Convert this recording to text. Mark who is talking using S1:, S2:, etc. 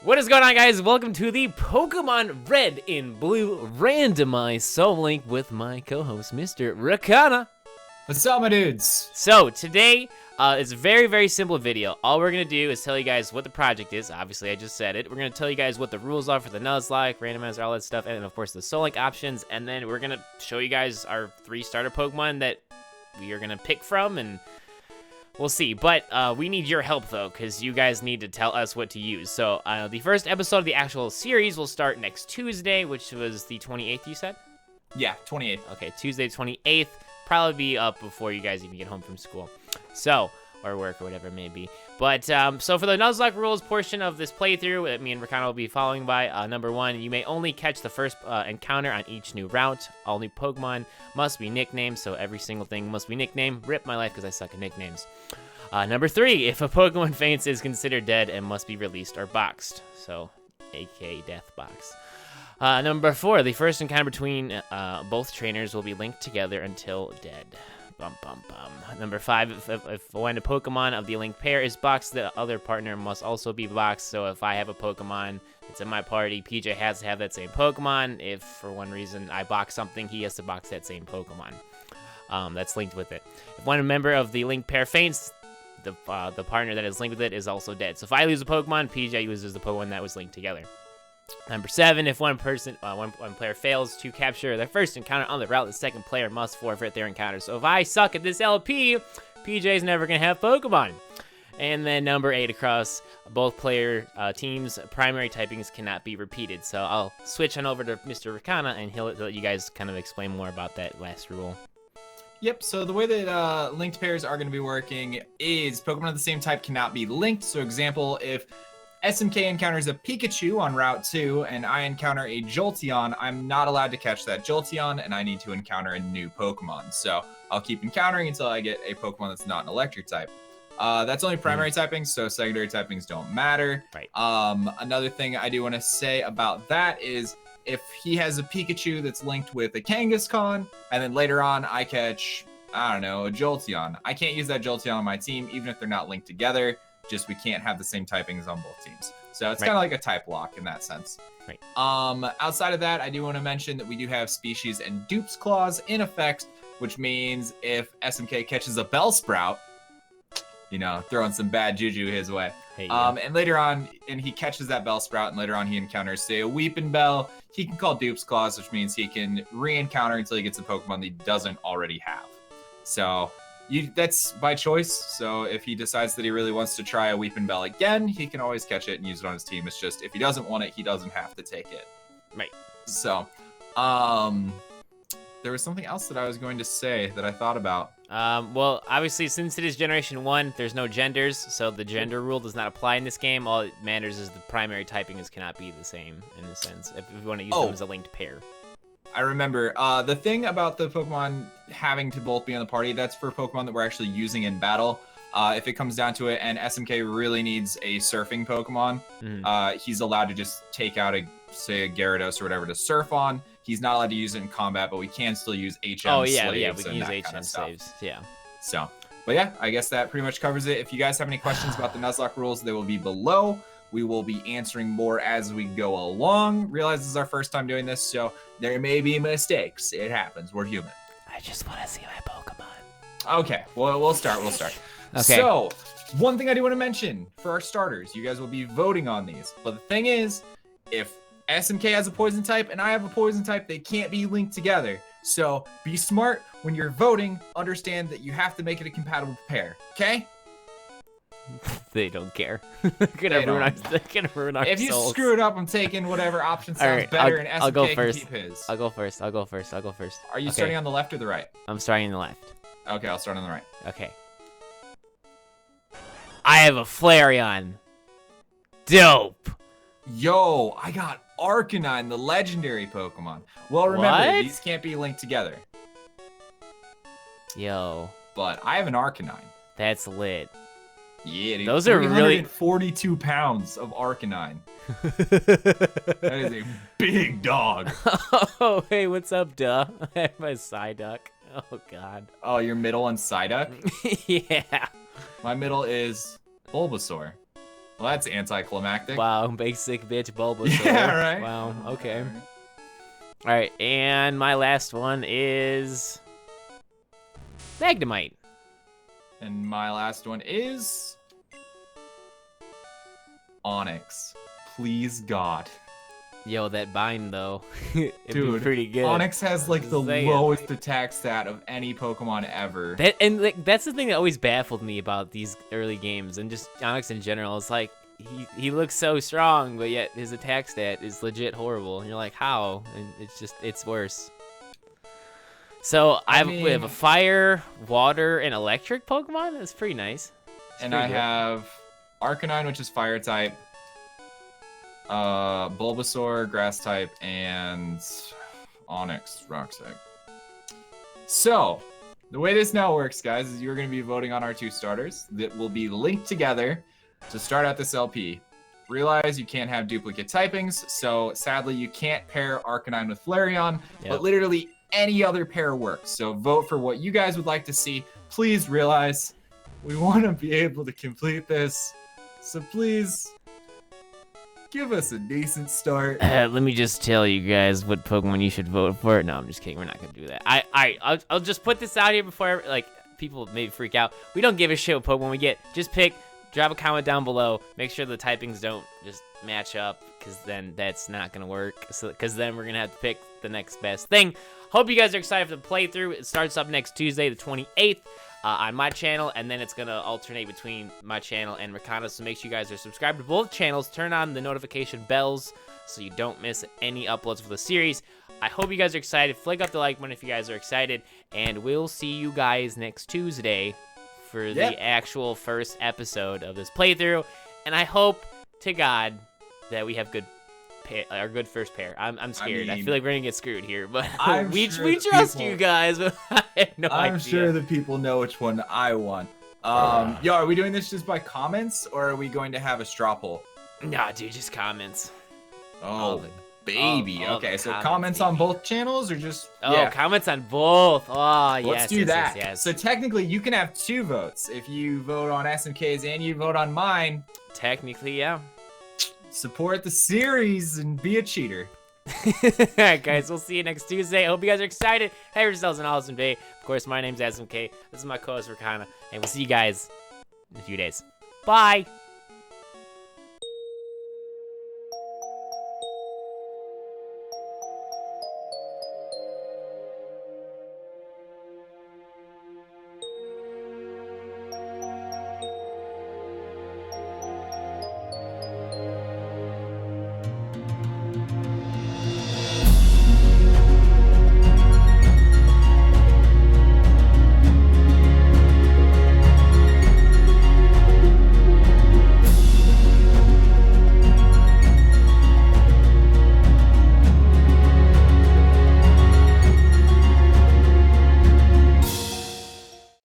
S1: What is going on, guys? Welcome to the Pokemon Red and Blue Randomized Soul Link with my co-host, Mr. Rekcana.
S2: What's up, my dudes?
S1: So, today is a very, very simple video. All we're going to do is tell you guys what the project is. Obviously, I just said it. We're going to tell you guys what the rules are for the Nuzlocke, Randomizer, all that stuff, and of course, the Soul Link options. And then we're going to show you guys our 3 starter Pokemon that we are going to pick from, and we'll see. But we need your help, though, because you guys need to tell us what to use. So the first episode of the actual series will start next Tuesday, which was the 28th, you said?
S2: Yeah, 28th.
S1: Okay, Tuesday 28th. Probably be up before you guys even get home from school. So, or work or whatever it may be. But, so for the Nuzlocke Rules portion of this playthrough, that me and Rekcana will be following by, number 1, you may only catch the first encounter on each new route. All new Pokemon must be nicknamed, so every single thing must be nicknamed. Rip my life because I suck at nicknames. Number 3, if a Pokemon faints, is considered dead and must be released or boxed. So, aka Death Box. Number 4, the first encounter between both trainers will be linked together until dead. Bum, bum, bum. Number 5, if when a Pokemon of the linked pair is boxed, the other partner must also be boxed. So if I have a Pokemon that's in my party, PJ has to have that same Pokemon. If for one reason I box something, he has to box that same Pokemon that's linked with it. If one member of the linked pair faints, the partner that is linked with it is also dead. So if I lose a Pokemon, PJ loses the Pokemon that was linked together. Number 7, if one player fails to capture their first encounter on the route, the second player must forfeit their encounter. So if I suck at this LP, PJ's never going to have Pokemon. And then number 8, across both player teams, primary typings cannot be repeated. So I'll switch on over to Mr. Rekcana, and he'll let you guys kind of explain more about that last rule.
S2: Yep, so the way that linked pairs are going to be working is Pokemon of the same type cannot be linked. So example, if SMK encounters a Pikachu on Route 2, and I encounter a Jolteon, I'm not allowed to catch that Jolteon, and I need to encounter a new Pokemon. So I'll keep encountering until I get a Pokemon that's not an electric type. That's only primary typings, so secondary typings don't matter.
S1: Right.
S2: Another thing I do want to say about that is if he has a Pikachu that's linked with a Kangaskhan, and then later on I catch, I don't know, a Jolteon, I can't use that Jolteon on my team, even if they're not linked together. Just we can't have the same typings on both teams. So it's kind of like a type lock in that sense.
S1: Right.
S2: Outside of that, I do want to mention that we do have species and dupes clause in effect, which means if SMK catches a Bellsprout, you know, throwing some bad juju his way.
S1: Hey, yeah.
S2: And later on, and he catches that Bellsprout, and later on he encounters, say, a Weepinbell, he can call dupes clause, which means he can re-encounter until he gets a Pokemon that he doesn't already have. So that's by choice. So if he decides that he really wants to try a Weepinbell again, he can always catch it and use it on his team. It's just if he doesn't want it, he doesn't have to take it.
S1: Right.
S2: So, there was something else that I was going to say that I thought about.
S1: Well, obviously, since it is Generation 1, there's no genders, so the gender rule does not apply in this game. All it matters is the primary typings cannot be the same, in a sense, if you want to use them as a linked pair.
S2: I remember the thing about the Pokemon having to both be in the party, that's for Pokemon that we're actually using in battle. If it comes down to it and SMK really needs a surfing Pokemon, he's allowed to just take out say a Gyarados or whatever to surf on. He's not allowed to use it in combat, but we can still use HM slaves.
S1: Yeah, we can use HM slaves, yeah.
S2: So, but yeah, I guess that pretty much covers it. If you guys have any questions about the Nuzlocke rules, they will be below. We will be answering more as we go along. Realize this is our first time doing this, so there may be mistakes. It happens. We're human.
S1: I just want to see my Pokemon.
S2: Okay, well, we'll start.
S1: Okay.
S2: So, one thing I do want to mention for our starters, you guys will be voting on these. But the thing is, if SMK has a poison type and I have a poison type, they can't be linked together. So, be smart when you're voting. Understand that you have to make it a compatible pair. Okay?
S1: They don't care. They're gonna ruin our
S2: If you
S1: souls.
S2: screw it up, I'm taking whatever option sounds
S1: Alright,
S2: better, and
S1: I'll go
S2: SMK can
S1: first.
S2: keep his.
S1: I'll go first.
S2: Are you starting on the left or the right?
S1: I'm starting on the left.
S2: Okay, I'll start on the right.
S1: Okay. I have a Flareon. Dope.
S2: Yo, I got Arcanine, the legendary Pokemon. Well, remember,
S1: What?
S2: these can't be linked together.
S1: Yo,
S2: But I have an Arcanine.
S1: that's lit.
S2: Yeah, dude.
S1: Those are really
S2: 42 pounds of Arcanine. That is a big dog.
S1: Oh, hey, what's up, duh? I have my Psyduck. Oh, God.
S2: Oh, your middle and Psyduck?
S1: Yeah.
S2: My middle is Bulbasaur. Well, that's anticlimactic.
S1: Wow, basic bitch Bulbasaur.
S2: Yeah, right.
S1: Wow, okay. All right, and my last one is Magnemite.
S2: And my last one is Onyx. Please, God.
S1: Yo, that bind though, it'd
S2: Dude,
S1: be pretty good.
S2: Onyx has like the
S1: Just saying.
S2: lowest attack stat of any Pokemon ever.
S1: That's the thing that always baffled me about these early games and just Onyx in general. It's like he looks so strong, but yet his attack stat is legit horrible. And you're like, how? And it's worse. So we have a fire, water, and electric Pokemon. That's pretty nice.
S2: And I have Arcanine, which is fire type, Bulbasaur, grass type, and Onyx, rock type. So, the way this now works, guys, is you're going to be voting on our 2 starters that will be linked together to start out this LP. Realize you can't have duplicate typings, so sadly you can't pair Arcanine with Flareon, but literally any other pair works. So vote for what you guys would like to see. Please realize we want to be able to complete this, so please give us a decent start.
S1: Let me just tell you guys what Pokemon you should vote for. No, I'm just kidding. We're not gonna do that. I'll just put this out here before like people maybe freak out. We don't give a shit what Pokemon we get. Just pick. Drop a comment down below. Make sure the typings don't just match up, because then that's not gonna work. So, because then we're gonna have to pick the next best thing. Hope you guys are excited for the playthrough. It starts up next Tuesday, the 28th. On my channel, and then it's gonna alternate between my channel and Rekcana, so make sure you guys are subscribed to both channels. Turn on the notification bells so you don't miss any uploads for the series. I hope you guys are excited. Flick up the like button if you guys are excited, and we'll see you guys next Tuesday for the actual first episode of this playthrough. And I hope to God that we have our good first pair. I'm scared. I feel like we're gonna get screwed here, but we trust you guys. But I have no idea.
S2: I'm sure the people know which one I want. Yo, are we doing this just by comments, or are we going to have a straw poll?
S1: Nah, dude, just comments.
S2: Oh, baby.
S1: All
S2: okay,
S1: the
S2: so
S1: comments,
S2: on both channels, or just
S1: comments on both. Oh, yes.
S2: Let's do that.
S1: Yes.
S2: So technically, you can have 2 votes if you vote on SMK's and you vote on mine.
S1: Technically, yeah.
S2: Support the series and be a cheater.
S1: Alright, guys, we'll see you next Tuesday. I hope you guys are excited. Have yourselves an awesome day. Of course, my name's SMK. This is my co-host, Rekcana. And we'll see you guys in a few days. Bye!